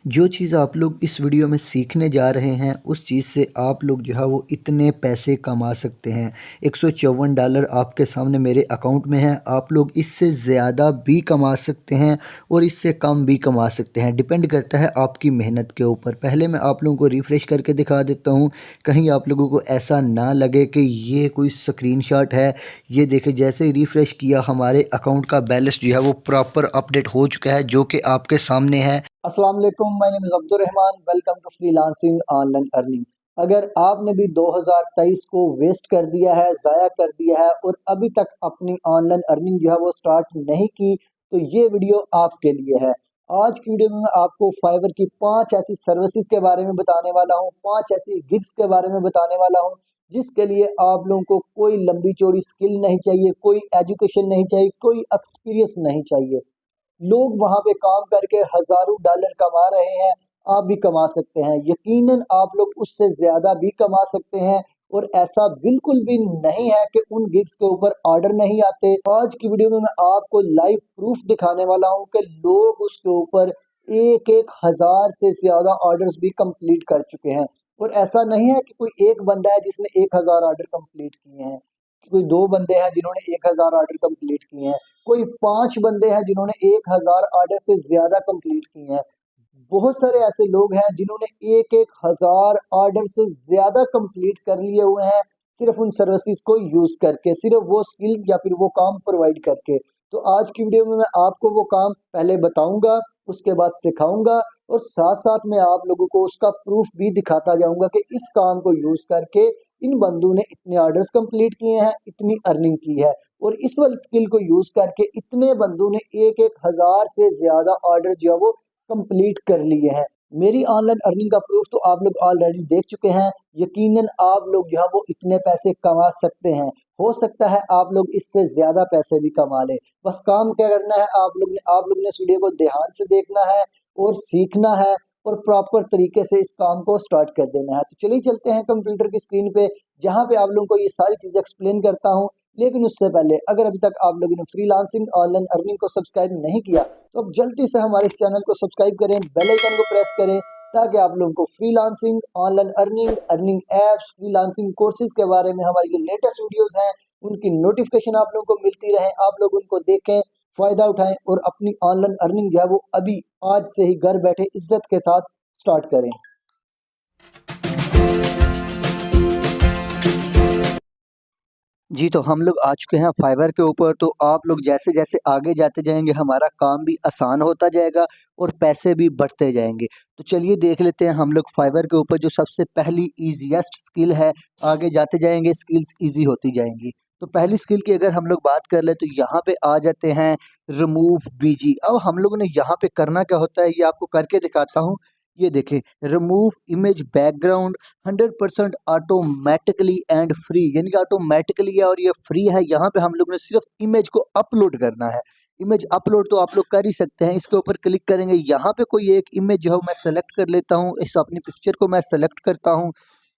जो चीज़ आप लोग इस वीडियो में सीखने जा रहे हैं उस चीज़ से आप लोग जो है वो इतने पैसे कमा सकते हैं। $154 आपके सामने मेरे अकाउंट में है। आप लोग इससे ज़्यादा भी कमा सकते हैं और इससे कम भी कमा सकते हैं, डिपेंड करता है आपकी मेहनत के ऊपर। पहले मैं आप लोगों को रिफ़्रेश करके दिखा देता हूँ, कहीं आप लोगों को ऐसा ना लगे कि ये कोई स्क्रीनशॉट है। ये देखिए, जैसे ही रिफ़्रेश किया हमारे अकाउंट का बैलेंस जो है वो प्रॉपर अपडेट हो चुका है, जो कि आपके सामने है। अस्सलाम वालेकुम, my name is Abdul Rahman. Welcome to freelancing online earning. अगर आपने भी 2023 को वेस्ट कर दिया है, ज़ाया कर दिया है और अभी तक अपनी ऑनलाइन अर्निंग जो है वो स्टार्ट नहीं की, तो ये वीडियो आपके लिए है। आज की वीडियो में मैं आपको फाइवर की 5 ऐसी सर्विसेज के बारे में बताने वाला हूँ, 5 ऐसी गिग्स के बारे में बताने वाला हूँ, जिसके लिए आप लोगों को कोई लंबी चौड़ी स्किल नहीं चाहिए, कोई एजुकेशन नहीं चाहिए, कोई एक्सपीरियंस नहीं चाहिए। लोग वहां पे काम करके हजारों डॉलर कमा रहे हैं। आप भी कमा सकते हैं, यकीनन आप लोग उससे ज्यादा भी कमा सकते हैं। और ऐसा बिल्कुल भी नहीं है कि उन गिग्स के ऊपर ऑर्डर नहीं आते। आज की वीडियो में मैं आपको लाइव प्रूफ दिखाने वाला हूं कि लोग उसके ऊपर एक एक हजार से ज्यादा ऑर्डर्स भी कंप्लीट कर चुके हैं। और ऐसा नहीं है कि कोई एक बंदा है जिसने 1000 ऑर्डर कंप्लीट किए हैं, कोई दो बंदे हैं जिन्होंने 1000 ऑर्डर कंप्लीट किए हैं, कोई 5 बंदे हैं जिन्होंने 1000 ऑर्डर से ज़्यादा कंप्लीट किए हैं। बहुत सारे ऐसे लोग हैं जिन्होंने 1-1 हज़ार ऑर्डर से ज़्यादा कंप्लीट कर लिए हुए हैं, सिर्फ़ उन सर्विसेज़ को यूज़ करके, सिर्फ़ वो स्किल या फिर वो काम प्रोवाइड करके। तो आज की वीडियो में मैं आपको वो काम पहले बताऊँगा, उसके बाद सिखाऊँगा और साथ-साथ मैं आप लोगों को उसका प्रूफ़ भी दिखाता जाऊँगा कि इस काम को यूज़ करके इन बंदों ने इतने ऑर्डर्स कंप्लीट किए हैं, इतनी अर्निंग की है। और इस वाली स्किल को यूज करके इतने बंदों ने एक एक हजार से ज्यादा ऑर्डर जो है वो कंप्लीट कर लिए हैं। मेरी ऑनलाइन अर्निंग का प्रूफ तो आप लोग ऑलरेडी देख चुके हैं। यकीनन आप लोग जो है वो इतने पैसे कमा सकते हैं। हो सकता है आप लोग इससे ज्यादा पैसे भी कमा लें। बस काम क्या करना है, आप लोग ने इस वीडियो को ध्यान से देखना है और सीखना है और प्रॉपर तरीके से इस काम को स्टार्ट कर देना है। तो चलिए चलते हैं कंप्यूटर की स्क्रीन पे, जहाँ पे आप लोगों को ये सारी चीजें एक्सप्लेन करता हूँ। लेकिन उससे पहले अगर अभी तक आप लोगों ने फ्रीलांसिंग ऑनलाइन अर्निंग को सब्सक्राइब नहीं किया, तो अब जल्दी से हमारे इस चैनल को सब्सक्राइब करें, बेल आइकन को प्रेस करें, ताकि आप लोगों को freelancing online earning, earning apps, freelancing courses के बारे में हमारी जो लेटेस्ट वीडियोस हैं उनकी नोटिफिकेशन आप लोगों को मिलती रहे। आप लोग उनको देखें, फायदा उठाएं और अपनी ऑनलाइन अर्निंग जो है वो अभी आज से ही घर बैठे इज्जत के साथ स्टार्ट करें। जी, तो हम लोग आ चुके हैं फाइवर के ऊपर। तो आप लोग जैसे-जैसे आगे जाते जाएँगे हमारा काम भी आसान होता जाएगा और पैसे भी बढ़ते जाएँगे। तो चलिए देख लेते हैं हम लोग फाइवर के ऊपर जो सबसे पहली ईज़ीएस्ट स्किल है, आगे जाते जाएँगे स्किल्स ईज़ी होती जाएँगी। तो पहली स्किल की अगर हम लोग बात कर लें तो यहाँ पे आ जाते हैं रिमूव बीजी। अब हम लोगों ने यहाँ पे करना क्या होता है, ये आपको करके दिखाता हूँ। ये देखें, remove image background 100% automatically and free, यानी कि ऑटोमेटिकली है और ये फ्री है। यहाँ पे हम लोग ने सिर्फ इमेज को अपलोड करना है। इमेज अपलोड तो आप लोग कर ही सकते हैं। इसके ऊपर क्लिक करेंगे, यहाँ पे कोई एक इमेज जो है मैं सेलेक्ट कर लेता हूँ। इस अपनी पिक्चर को मैं सेलेक्ट करता हूँ,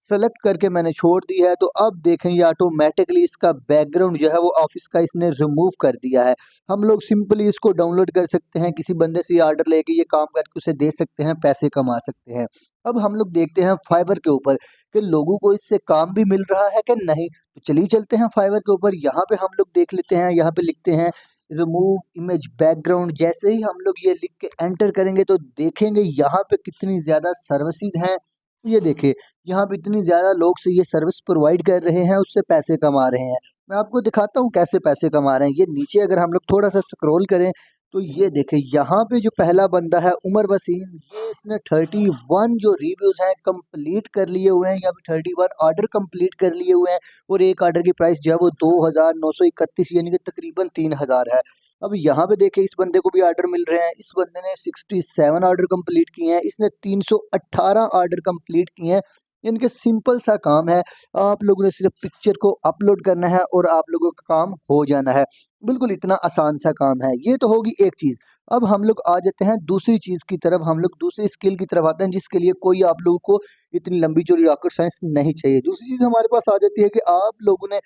सेलेक्ट करके मैंने छोड़ दी है। तो अब देखें ये ऑटोमेटिकली इसका बैकग्राउंड जो है वो ऑफिस का इसने रिमूव कर दिया है। हम लोग सिंपली इसको डाउनलोड कर सकते हैं, किसी बंदे से ऑर्डर लेके ये काम करके उसे दे सकते हैं, पैसे कमा सकते हैं। अब हम लोग देखते हैं फाइवर के ऊपर कि लोगों को इससे काम भी मिल रहा है कि नहीं। तो चलिए चलते हैं फाइवर के ऊपर। यहाँ पे हम लोग देख लेते हैं, यहाँ पे लिखते हैं रिमूव इमेज बैकग्राउंड। जैसे ही हम लोग ये लिख के एंटर करेंगे तो देखेंगे यहाँ पे कितनी ज़्यादा सर्विसेज हैं। ये देखिए, यहाँ पे इतनी ज़्यादा लोग से ये सर्विस प्रोवाइड कर रहे हैं, उससे पैसे कमा रहे हैं। मैं आपको दिखाता हूँ कैसे पैसे कमा रहे हैं। ये नीचे अगर हम लोग थोड़ा सा स्क्रॉल करें तो ये देखें, यहाँ पे जो पहला बंदा है उमर वसीम, ये इसने 31 जो रिव्यूज़ हैं कंप्लीट कर लिए हुए हैं। यहाँ पे 31 ऑर्डर कंप्लीट कर लिए हुए हैं और एक ऑर्डर की प्राइस जो है वो 2931, यानी कि तकरीबन 3000 है। अब यहाँ पे देखें, इस बंदे को भी ऑर्डर मिल रहे हैं। इस बंदे ने 67 ऑर्डर कंप्लीट किए हैं, इसने 318 ऑर्डर कंप्लीट किए हैं। इनके सिंपल सा काम है, आप लोगों ने सिर्फ पिक्चर को अपलोड करना है और आप लोगों का काम हो जाना है। बिल्कुल इतना आसान सा काम है। ये तो होगी एक चीज़। अब हम लोग आ जाते हैं दूसरी चीज़ की तरफ, हम लोग दूसरी स्किल की तरफ आते हैं, जिसके लिए कोई आप लोगों को इतनी लंबी चौड़ी रॉकेट साइंस नहीं चाहिए। दूसरी चीज़ हमारे पास आ जाती है कि आप लोगों ने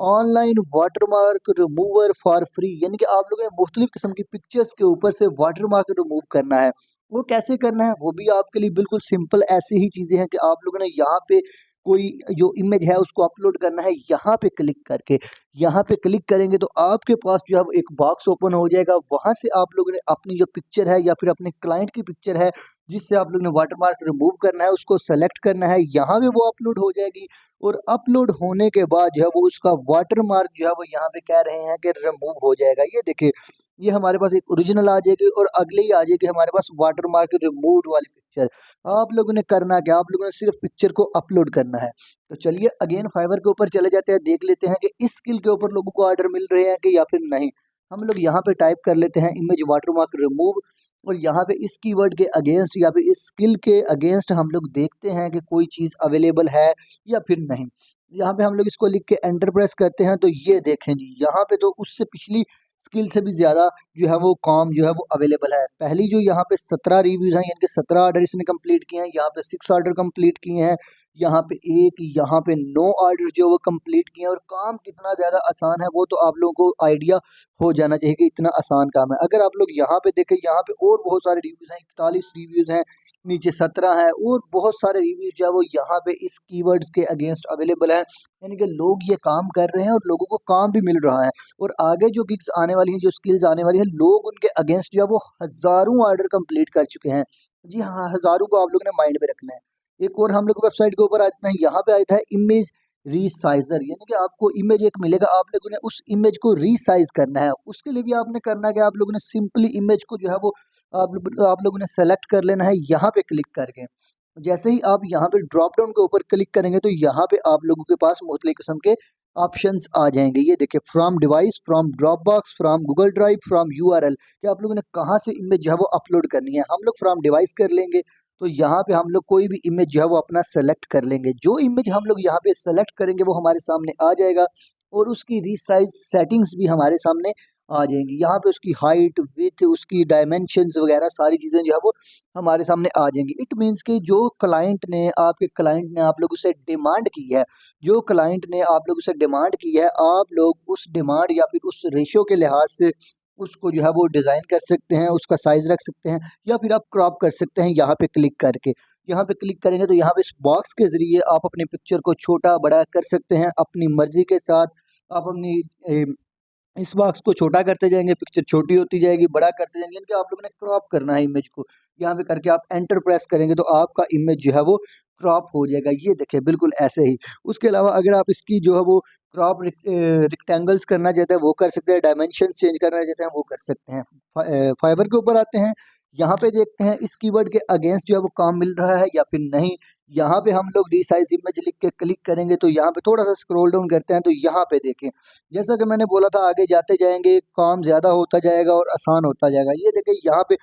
online watermark remover for free, यानी कि आप लोगों ने मुख्तलिफ किस्म की पिक्चर्स के ऊपर से वाटरमार्क रिमूव करना है। वो कैसे करना है वो भी आपके लिए बिल्कुल सिंपल ऐसी ही चीज़ें हैं कि आप लोगों ने यहाँ पे कोई जो इमेज है उसको अपलोड करना है यहाँ पे क्लिक करके। यहाँ पे क्लिक करेंगे तो आपके पास जो है वो एक बॉक्स ओपन हो जाएगा। वहाँ से आप लोगों ने अपनी जो पिक्चर है या फिर अपने क्लाइंट की पिक्चर है जिससे आप लोगों ने वाटरमार्क रिमूव करना है उसको सेलेक्ट करना है। यहाँ पे वो अपलोड हो जाएगी और अपलोड होने के बाद जो है वो उसका वाटरमार्क जो है वो यहाँ पे कह रहे हैं कि रिमूव हो जाएगा। ये देखिए ये हमारे पास एक ओरिजिनल आ जाएगी और अगले ही आ जाएगी हमारे पास वाटरमार्क रिमूव्ड वाली पिक्चर। आप लोगों ने करना क्या, आप लोगों ने सिर्फ पिक्चर को अपलोड करना है। तो चलिए अगेन फाइवर के ऊपर चले जाते हैं, देख लेते हैं कि इस स्किल के ऊपर लोगों को ऑर्डर मिल रहे हैं कि या फिर नहीं। हम लोग यहाँ पे टाइप कर लेते हैं इमेज वाटरमार्क रिमूव और यहाँ पे इस कीवर्ड के अगेंस्ट या फिर इस स्किल के अगेंस्ट हम लोग देखते हैं कि कोई चीज़ अवेलेबल है या फिर नहीं। यहाँ पे हम लोग इसको लिख के एंटर प्रेस करते हैं तो ये देखें जी यहाँ पे तो उससे पिछली स्किल से भी ज़्यादा जो है वो काम जो है वो अवेलेबल है। पहली जो यहाँ पे 17 रिव्यूज़ हैं यानी कि 17 ऑर्डर इसने कंप्लीट किए हैं, यहाँ पे 6 ऑर्डर कंप्लीट किए हैं, यहाँ पे 1, यहाँ पे 9 ऑर्डर जो वो कंप्लीट किए हैं और काम कितना ज़्यादा आसान है वो तो आप लोगों को आइडिया हो जाना चाहिए कि इतना आसान काम है। अगर आप लोग यहाँ पे देखें यहाँ पे और बहुत सारे रिव्यूज़ हैं, 41 रिव्यूज़ हैं, नीचे 17 है और बहुत सारे रिव्यूज़ जो है वो यहाँ पे इस कीवर्ड्स के अगेंस्ट अवेलेबल है। यानी कि लोग ये काम कर रहे हैं और लोगों को काम भी मिल रहा है। और आगे जो गिग्स आने वाली हैं, जो स्किल्स आने वाली हैं, लोग उनके अगेंस्ट जो है वो हज़ारों ऑर्डर कंप्लीट कर चुके हैं। जी हाँ, हज़ारों को आप लोगों ने माइंड में रखना है। एक और हम लोग वेबसाइट के ऊपर आ जाते हैं, यहाँ पे आता है इमेज रीसाइज़र यानी कि आपको इमेज एक मिलेगा, आप लोगों ने उस इमेज को रीसाइज़ करना है। उसके लिए भी आपने करना क्या, आप लोगों ने सिंपली इमेज को जो है वो आप लोगों ने सेलेक्ट कर लेना है यहाँ पे क्लिक करके। जैसे ही आप यहाँ पे ड्रॉप डाउन के ऊपर क्लिक करेंगे तो यहाँ पे आप लोगों के पास मुख्तलिफ किस्म के ऑप्शंस आ जाएंगे। ये देखिए from device, from drop box, from Google drive, from URL कि आप लोगों ने कहाँ से इमेज जो है वो अपलोड करनी है। हम लोग फ्रॉम डिवाइस कर लेंगे तो यहाँ पे हम लोग कोई भी इमेज जो है वो अपना सेलेक्ट कर लेंगे। जो इमेज हम लोग यहाँ पे सेलेक्ट करेंगे वो हमारे सामने आ जाएगा और उसकी रीसाइज सेटिंग्स भी हमारे सामने आ जाएंगी। यहाँ पे उसकी हाइट, विड्थ, उसकी डायमेंशंस वगैरह सारी चीज़ें जो है वो हमारे सामने आ जाएंगी। इट मीन्स कि जो क्लाइंट ने आपके क्लाइंट ने आप लोगों से डिमांड की है, जो क्लाइंट ने आप लोगों से डिमांड की है, आप लोग उस डिमांड या फिर उस रेशियो के लिहाज से उसको जो है वो डिज़ाइन कर सकते हैं, उसका साइज़ रख सकते हैं या फिर आप क्रॉप कर सकते हैं यहाँ पे क्लिक करके। यहाँ पे क्लिक करेंगे तो यहाँ पे इस बॉक्स के ज़रिए आप अपनी पिक्चर को छोटा बड़ा कर सकते हैं अपनी मर्ज़ी के साथ। आप अपनी इस बॉक्स को छोटा करते जाएँगे, पिक्चर छोटी होती जाएगी, बड़ा करते जाएँगे, यानी कि आप लोगों ने क्रॉप करना है इमेज को। यहाँ पे करके आप एंटर प्रेस करेंगे तो आपका इमेज जो है वो क्रॉप हो जाएगा। ये देखिए बिल्कुल ऐसे ही। उसके अलावा अगर आप इसकी जो है वो क्रॉप रेक्टेंगल्स करना चाहते हैं वो कर सकते हैं, डायमेंशंस चेंज करना चाहते हैं वो कर सकते हैं। फाइवर के ऊपर आते हैं, यहाँ पे देखते हैं इस कीवर्ड के अगेंस्ट जो है वो काम मिल रहा है या फिर नहीं। यहाँ पे हम लोग रिसाइज इमेज लिख के क्लिक करेंगे तो यहाँ पे थोड़ा-सा स्क्रॉल डाउन करते हैं तो यहाँ पे देखें जैसा कि मैंने बोला था आगे जाते जाएँगे, काम ज़्यादा होता जाएगा और आसान होता जाएगा। ये देखिए यहाँ पे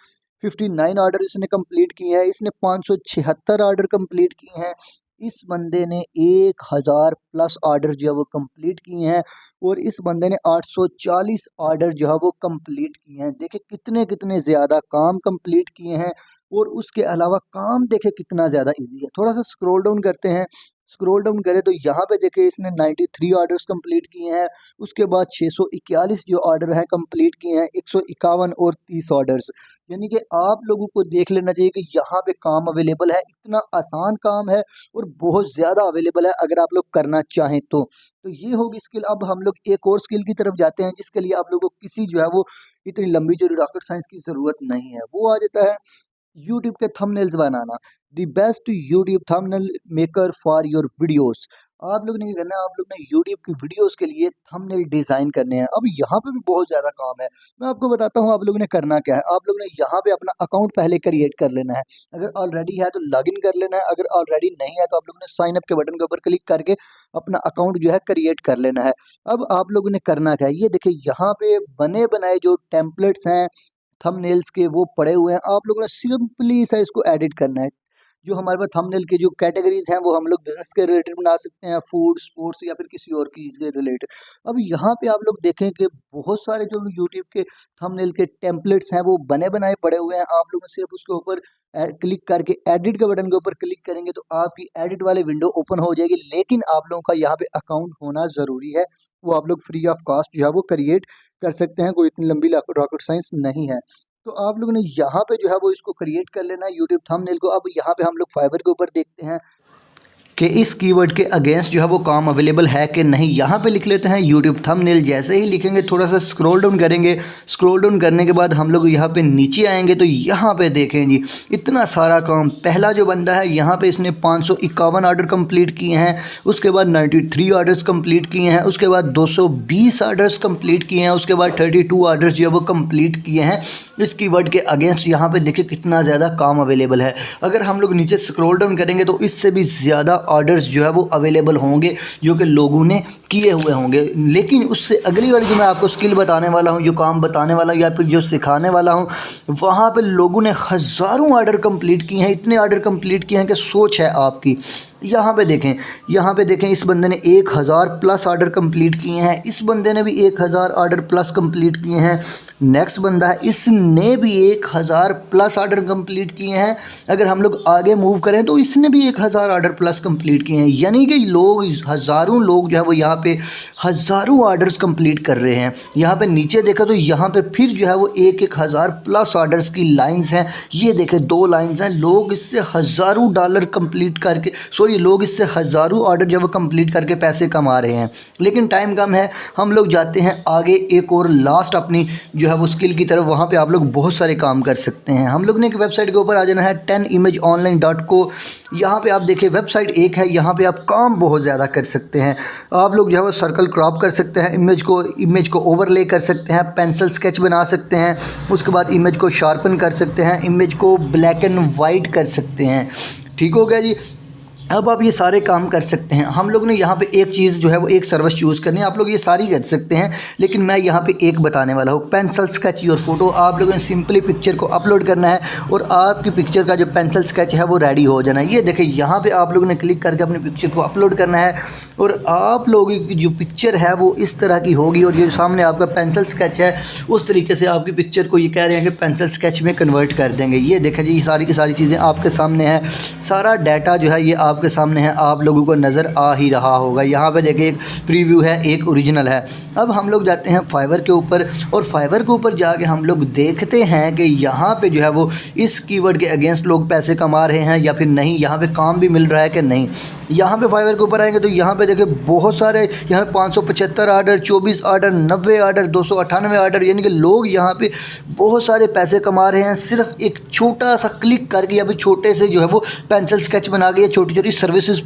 59 ऑर्डर इसने कंप्लीट किए हैं, इसने 576 ऑर्डर कंप्लीट किए हैं। इस बंदे ने 1000 प्लस ऑर्डर जो है वो कंप्लीट किए हैं और इस बंदे ने 840 ऑर्डर जो है वो कंप्लीट किए हैं। देखिए कितने-कितने ज़्यादा काम कंप्लीट किए हैं और उसके अलावा काम देखिए कितना ज़्यादा ईज़ी है। थोड़ा-सा स्क्रॉल डाउन करते हैं, स्क्रॉल डाउन करें तो यहाँ पे देखिए इसने 93 ऑर्डर्स कंप्लीट किए हैं। उसके बाद 641 जो ऑर्डर हैं कंप्लीट किए हैं, 151 और 30 ऑर्डर्स। यानी कि आप लोगों को देख लेना चाहिए कि यहाँ पे काम अवेलेबल है, इतना आसान काम है और बहुत ज़्यादा अवेलेबल है अगर आप लोग करना चाहें तो। तो ये होगी स्किल। अब हम लोग एक और स्किल की तरफ जाते हैं जिसके लिए आप लोगों को किसी जो है वो इतनी लंबी जो रॉकेट साइंस की ज़रूरत नहीं है। वो आ जाता है यूट्यूब के thumbnails banana. The best YouTube thumbnail maker for your videos. आप लोग ने क्या करना है, आप लोग ने यूट्यूब की वीडियोस के लिए थंबनेल डिज़ाइन करने हैं। अब यहाँ पे भी बहुत ज़्यादा काम है। मैं आपको बताता हूँ आप लोगों ने करना क्या है। आप लोगों ने यहाँ पे अपना अकाउंट पहले क्रिएट कर लेना है। अगर ऑलरेडी है तो लॉगिन कर लेना है, अगर ऑलरेडी नहीं है तो आप लोगों ने साइन अप के बटन के ऊपर क्लिक करके अपना अकाउंट जो है क्रिएट कर लेना है। अब आप लोगों ने करना क्या है, ये देखिए यहाँ पे बने बनाए जो टेम्पलेट्स हैं थंबनेल्स के वो पड़े हुए हैं। आप लोगों ने सिंपली सा इसको एडिट करना है। जो हमारे पास थंबनेल की जो कैटेगरीज़ हैं वो हम लोग बिज़नेस के रिलेटेड बना सकते हैं, फूड, स्पोर्ट्स या फिर किसी और चीज़ के रिलेटेड। अब यहाँ पे आप लोग देखें कि बहुत सारे जो यूट्यूब के थंबनेल के टेम्पलेट्स हैं वो बने बनाए पड़े हुए हैं। आप लोग सिर्फ उसके ऊपर क्लिक करके एडिट के बटन के ऊपर क्लिक करेंगे तो आपकी एडिट वाली विंडो ओपन हो जाएगी। लेकिन आप लोगों का यहाँ पे अकाउंट होना ज़रूरी है। वो आप लोग फ्री ऑफ कॉस्ट जो है वो क्रिएट कर सकते हैं, कोई इतनी लंबी रॉकेट साइंस नहीं है। तो आप लोगों ने यहाँ पे जो है वो इसको क्रिएट कर लेना है यूट्यूब थंबनेल को। अब यहाँ पे हम लोग फाइवर के ऊपर देखते हैं कि इस कीवर्ड के अगेंस्ट जो है वो काम अवेलेबल है कि नहीं। यहाँ पे लिख लेते हैं यूट्यूब थंबनेल। जैसे ही लिखेंगे थोड़ा सा स्क्रॉल डाउन करेंगे। स्क्रॉल डाउन करने के बाद हम लोग यहाँ पे नीचे आएंगे तो यहाँ पे देखें जी इतना सारा काम। पहला जो बंदा है यहाँ पे इसने 551 ऑर्डर कंप्लीट किए हैं। उसके बाद 93 ऑर्डर्स कंप्लीट किए हैं। उसके बाद 220 ऑर्डर्स कंप्लीट किए हैं। उसके बाद 32 ऑर्डर्स जो है वो कंप्लीट किए हैं इस कीवर्ड के अगेंस्ट। यहाँ पे देखिए कितना ज़्यादा काम अवेलेबल है। अगर हम लोग नीचे स्क्रॉल डाउन करेंगे तो इससे भी ज़्यादा ऑर्डर्स जो है वो अवेलेबल होंगे जो कि लोगों ने किए हुए होंगे। लेकिन उससे अगली वाली जो मैं आपको स्किल बताने वाला हूँ, जो काम बताने वाला हूँ या फिर जो सिखाने वाला हूँ, वहाँ पे लोगों ने हज़ारों ऑर्डर कंप्लीट किए हैं। इतने ऑर्डर कंप्लीट किए हैं कि सोच है आपकी। यहाँ पे देखें इस बंदे ने 1000 प्लस ऑर्डर कंप्लीट किए हैं। इस बंदे ने भी 1000 ऑर्डर प्लस कंप्लीट किए हैं। नेक्स्ट बंदा है, इसने भी 1000 प्लस ऑर्डर कंप्लीट किए हैं। अगर हम लोग आगे मूव करें तो इसने भी 1000 ऑर्डर प्लस कंप्लीट किए हैं। यानी कि लोग, हज़ारों लोग जो है वो यहाँ पे हज़ारों ऑर्डर्स कंप्लीट कर रहे हैं। यहाँ पे नीचे देखा तो यहाँ पे फिर जो है वो 1000 प्लस ऑर्डर्स की लाइंस हैं। ये देखें 2 लाइंस हैं। लोग इससे हज़ारों डॉलर कंप्लीट करके लोग इससे हज़ारों ऑर्डर जो वो कंप्लीट करके पैसे कमा रहे हैं। लेकिन टाइम कम है, हम लोग जाते हैं आगे एक और लास्ट अपनी जो है वो स्किल की तरफ। वहाँ पे आप लोग बहुत सारे काम कर सकते हैं। हम लोग ने एक वेबसाइट के ऊपर आ जाना है 10imageonline.co। यहाँ पे आप देखिए वेबसाइट एक है। यहाँ पे आप काम बहुत ज़्यादा कर सकते हैं। आप लोग जो है वो सर्कल क्रॉप कर सकते हैं, इमेज को ओवरले कर सकते हैं, पेंसिल स्केच बना सकते हैं। उसके बाद इमेज को शार्पन कर सकते हैं, इमेज को ब्लैक एंड वाइट कर सकते हैं। ठीक हो गया जी। अब आप ये सारे काम कर सकते हैं। हम लोग ने यहाँ पे एक चीज़ जो है वो एक सर्विस चूज़ करनी है। आप लोग ये सारी कर सकते हैं लेकिन मैं यहाँ पे एक बताने वाला हूँ, पेंसिल स्केच योर फोटो। आप लोगों ने सिंपली पिक्चर को अपलोड करना है और आपकी पिक्चर का जो पेंसिल स्केच है वो रेडी हो जाना है। ये देखिए यहाँ पे आप लोगों ने क्लिक करके अपनी पिक्चर को अपलोड करना है और आप लोगों की जो पिक्चर है वो इस तरह की होगी। और ये सामने आपका पेंसिल स्केच है, उस तरीके से आपकी पिक्चर को ये कह रहे हैं कि पेंसिल स्केच में कन्वर्ट कर देंगे। ये देखें जी, सारी की सारी चीज़ें आपके सामने हैं। सारा डाटा जो है ये आपके सामने है, आप लोगों को नज़र आ ही रहा होगा। यहाँ पे देखिए एक प्रीव्यू है, एक ओरिजिनल है। अब हम लोग जाते हैं फाइवर के ऊपर और फाइवर के ऊपर जाके हम लोग देखते हैं कि यहाँ पे जो है वो इस कीवर्ड के अगेंस्ट लोग पैसे कमा रहे हैं या फिर नहीं, यहाँ पे काम भी मिल रहा है कि नहीं। यहाँ पे फाइवर के ऊपर आएंगे तो यहाँ पे देखिए बहुत सारे, यहाँ पे 575 ऑर्डर, 24 ऑर्डर, 90 ऑर्डर, 298 ऑर्डर। यानी कि लोग यहाँ पे बहुत सारे पैसे कमा रहे हैं सिर्फ एक छोटा सा क्लिक करके या फिर छोटे से जो है वो पेंसिल स्केच बना के, छोटी छोटी सर्विसेज